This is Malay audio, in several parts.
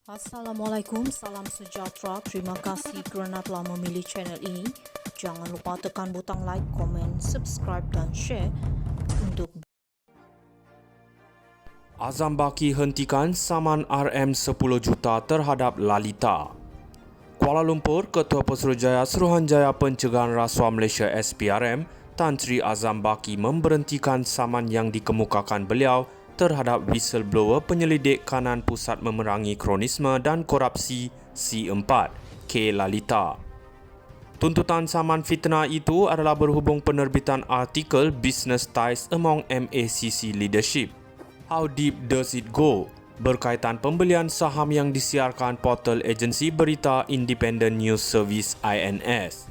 Assalamualaikum, salam sejahtera. Terima kasih kerana telah memilih channel ini. Jangan lupa tekan butang like, komen, subscribe dan share untuk Azam Baki hentikan saman RM10 juta terhadap Lalita. Kuala Lumpur, Ketua Pesuruhjaya Suruhanjaya Pencegahan Rasuah Malaysia SPRM, Tan Sri Azam Baki memberhentikan saman yang dikemukakan beliau terhadap whistleblower penyelidik kanan Pusat Memerangi Kronisme dan Korupsi C4, K. Lalita. Tuntutan saman fitnah itu adalah berhubung penerbitan artikel Business Ties Among MACC Leadership. How Deep Does It Go? Berkaitan pembelian saham yang disiarkan portal agensi berita Independent News Service INS.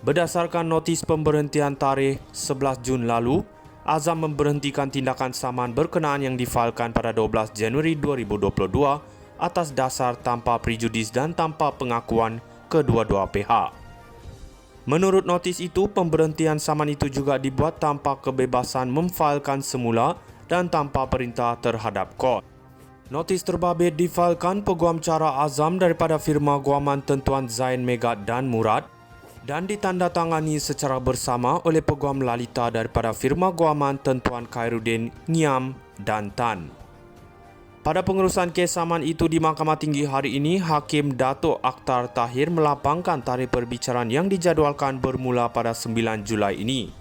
Berdasarkan notis pemberhentian tarikh 11 Jun lalu, Azam memberhentikan tindakan saman berkenaan yang difailkan pada 12 Januari 2022 atas dasar tanpa prejudis dan tanpa pengakuan kedua-dua pihak. Menurut notis itu, pemberhentian saman itu juga dibuat tanpa kebebasan memfailkan semula dan tanpa perintah terhadap kod. Notis terbabit difailkan peguam cara Azam daripada firma guaman tentuan Zain Megat dan Murad dan ditandatangani secara bersama oleh peguam Lalita daripada firma guaman tentuan Khairuddin, Ngiam dan Tan. Pada pengurusan kes saman itu di Mahkamah Tinggi hari ini, Hakim Datuk Akhtar Tahir melapangkan tarikh perbicaraan yang dijadualkan bermula pada 9 Julai ini.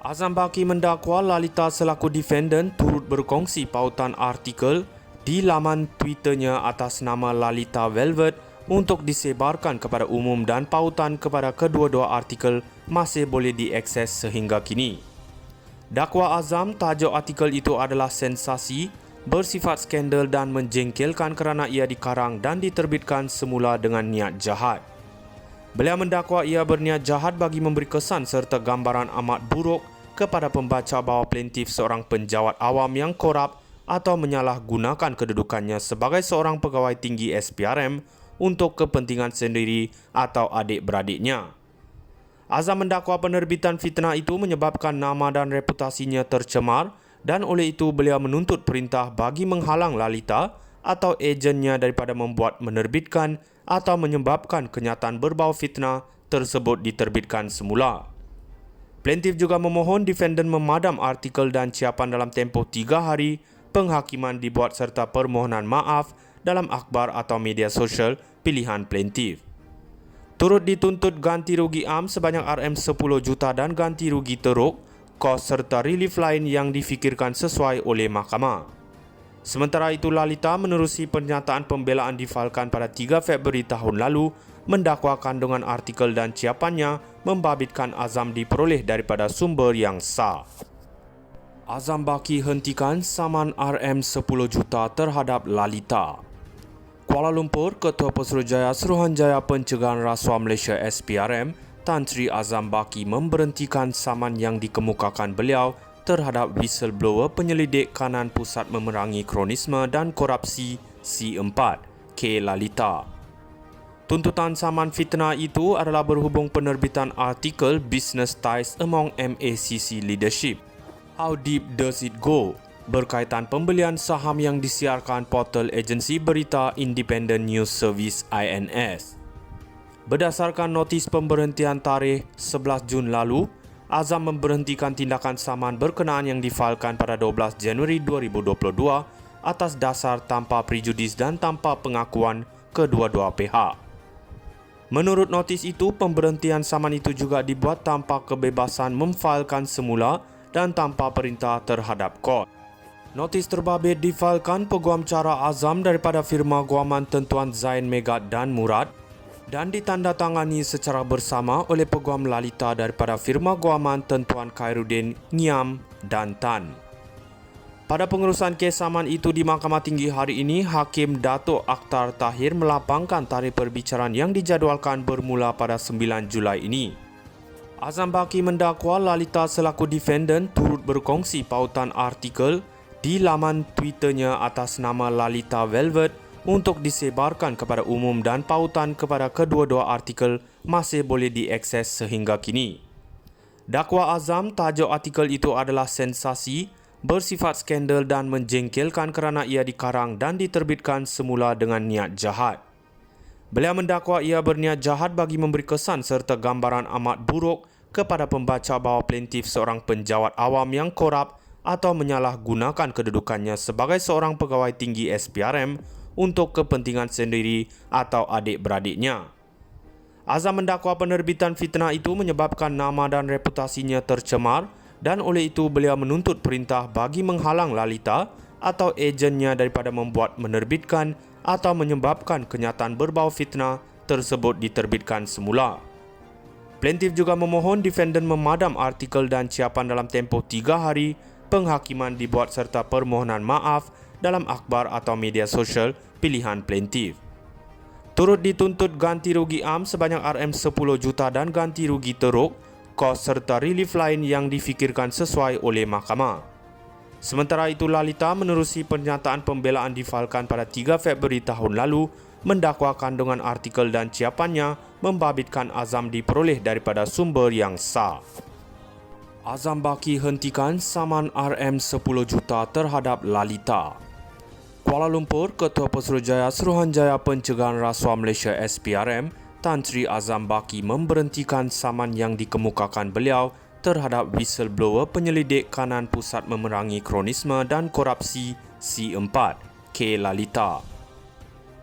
Azam Baki mendakwa Lalita selaku defendant turut berkongsi pautan artikel di laman Twitternya atas nama Lalita Velvet untuk disebarkan kepada umum dan pautan kepada kedua-dua artikel masih boleh diakses sehingga kini. Dakwa Azam tajuk artikel itu adalah sensasi, bersifat skandal dan menjengkelkan kerana ia dikarang dan diterbitkan semula dengan niat jahat. Beliau mendakwa ia berniat jahat bagi memberi kesan serta gambaran amat buruk kepada pembaca bahawa plaintiff seorang penjawat awam yang korup atau menyalahgunakan kedudukannya sebagai seorang pegawai tinggi SPRM untuk kepentingan sendiri atau adik-beradiknya. Azam mendakwa penerbitan fitnah itu menyebabkan nama dan reputasinya tercemar dan oleh itu beliau menuntut perintah bagi menghalang Lalita atau ejennya daripada membuat, menerbitkan atau menyebabkan kenyataan berbau fitnah tersebut diterbitkan semula. Plaintiff juga memohon defendant memadam artikel dan ciapan dalam tempoh 3 hari, penghakiman dibuat serta permohonan maaf dalam akhbar atau media sosial pilihan plaintiff. Turut dituntut ganti rugi am sebanyak RM10 juta dan ganti rugi teruk, kos serta relief lain yang difikirkan sesuai oleh mahkamah. Sementara itu, Lalita menerusi pernyataan pembelaan difailkan pada 3 Februari tahun lalu mendakwa kandungan artikel dan ciapannya membabitkan Azam diperoleh daripada sumber yang sah. Azam Baki hentikan saman RM10 juta terhadap Lalita. Kuala Lumpur, Ketua Pesuruhjaya Suruhanjaya Pencegahan Rasuah Malaysia SPRM, Tan Sri Azam Baki memberhentikan saman yang dikemukakan beliau terhadap whistleblower penyelidik kanan Pusat Memerangi Kronisme dan Korupsi C4, K. Lalita. Tuntutan saman fitnah itu adalah berhubung penerbitan artikel Business Ties Among MACC Leadership. How Deep Does It Go? Berkaitan pembelian saham yang disiarkan portal agensi berita Independent News Service INS. Berdasarkan notis pemberhentian tarikh 11 Jun lalu, Azam memberhentikan tindakan saman berkenaan yang difailkan pada 12 Januari 2022 atas dasar tanpa prejudis dan tanpa pengakuan kedua-dua pihak. Menurut notis itu, pemberhentian saman itu juga dibuat tanpa kebebasan memfailkan semula dan tanpa perintah terhadap kod. Notis terbabit difailkan peguam cara Azam daripada firma guaman tentuan Zain Megat dan Murad dan ditandatangani secara bersama oleh peguam Lalita daripada firma guaman tentuan Khairuddin, Ngiam dan Tan. Pada pengurusan kes saman itu di Mahkamah Tinggi hari ini, Hakim Datuk Akhtar Tahir melapangkan tarikh perbicaraan yang dijadualkan bermula pada 9 Julai ini. Azam Baki mendakwa Lalita selaku defendant turut berkongsi pautan artikel di laman Twitternya atas nama Lalita Velvet untuk disebarkan kepada umum dan pautan kepada kedua-dua artikel masih boleh diakses sehingga kini. Dakwa Azam tajuk artikel itu adalah sensasi, bersifat skandal dan menjengkelkan kerana ia dikarang dan diterbitkan semula dengan niat jahat. Beliau mendakwa ia berniat jahat bagi memberi kesan serta gambaran amat buruk kepada pembaca bahawa plaintiff seorang penjawat awam yang korup atau menyalahgunakan kedudukannya sebagai seorang pegawai tinggi SPRM untuk kepentingan sendiri atau adik-beradiknya. Azam mendakwa penerbitan fitnah itu menyebabkan nama dan reputasinya tercemar dan oleh itu beliau menuntut perintah bagi menghalang Lalita atau ejennya daripada membuat, menerbitkan atau menyebabkan kenyataan berbau fitnah tersebut diterbitkan semula. Plaintiff juga memohon defendant memadam artikel dan ciapan dalam tempoh 3 hari, penghakiman dibuat serta permohonan maaf dalam akhbar atau media sosial pilihan plaintiff. Turut dituntut ganti rugi am sebanyak RM10 juta dan ganti rugi teruk, kos serta relief lain yang difikirkan sesuai oleh mahkamah. Sementara itu, Lalita menerusi pernyataan pembelaan difalkan pada 3 Februari tahun lalu mendakwa kandungan artikel dan ciapannya membabitkan Azam diperoleh daripada sumber yang sah. Azam Baki hentikan saman RM10 juta terhadap Lalita. Kuala Lumpur, Ketua Pesuruhjaya Suruhanjaya Pencegahan Rasuah Malaysia SPRM, Tan Sri Azam Baki memberhentikan saman yang dikemukakan beliau terhadap whistleblower penyelidik kanan Pusat Memerangi Kronisme dan Korupsi C4, K. Lalita.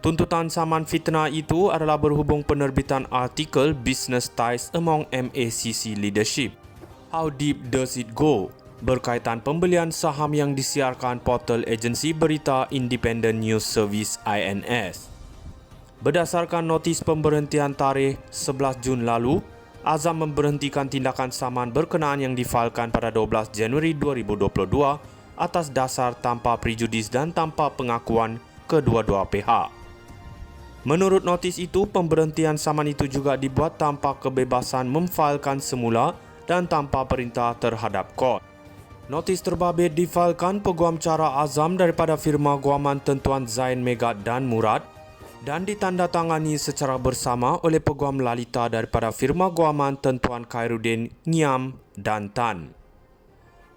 Tuntutan saman fitnah itu adalah berhubung penerbitan artikel Business Ties Among MACC Leadership. How Deep Does It Go? Berkaitan pembelian saham yang disiarkan portal agensi berita Independent News Service INS. Berdasarkan notis pemberhentian tarikh 11 Jun lalu, Azam memberhentikan tindakan saman berkenaan yang difalkan pada 12 Januari 2022 atas dasar tanpa prejudis dan tanpa pengakuan kedua-dua pihak. Menurut notis itu, pemberhentian saman itu juga dibuat tanpa kebebasan memfailkan semula dan tanpa perintah terhadap kod. Notis terbabit difalkan peguam cara Azam daripada firma guaman tentuan Zain Megat dan Murad dan ditandatangani secara bersama oleh peguam Lalita daripada firma guaman tentuan Khairuddin, Ngiam dan Tan.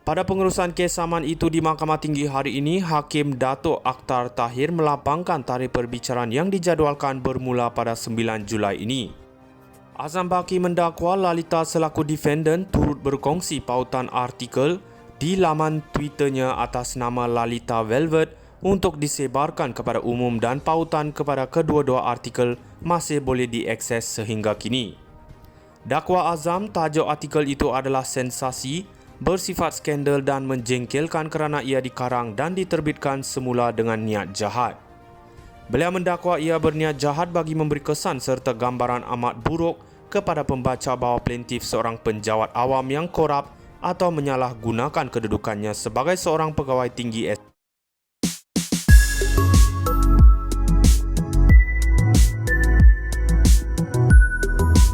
Pada pengurusan kes saman itu di Mahkamah Tinggi hari ini, Hakim Datuk Akhtar Tahir melapangkan tarikh perbicaraan yang dijadualkan bermula pada 9 Julai ini. Azam Baki mendakwa Lalita selaku defendant turut berkongsi pautan artikel di laman Twitternya atas nama Lalita Velvet untuk disebarkan kepada umum dan pautan kepada kedua-dua artikel masih boleh diakses sehingga kini. Dakwa Azam, tajuk artikel itu adalah sensasi, bersifat skandal dan menjengkelkan kerana ia dikarang dan diterbitkan semula dengan niat jahat. Beliau mendakwa ia berniat jahat bagi memberi kesan serta gambaran amat buruk kepada pembaca bahawa plaintiff seorang penjawat awam yang korup atau menyalahgunakan kedudukannya sebagai seorang pegawai tinggi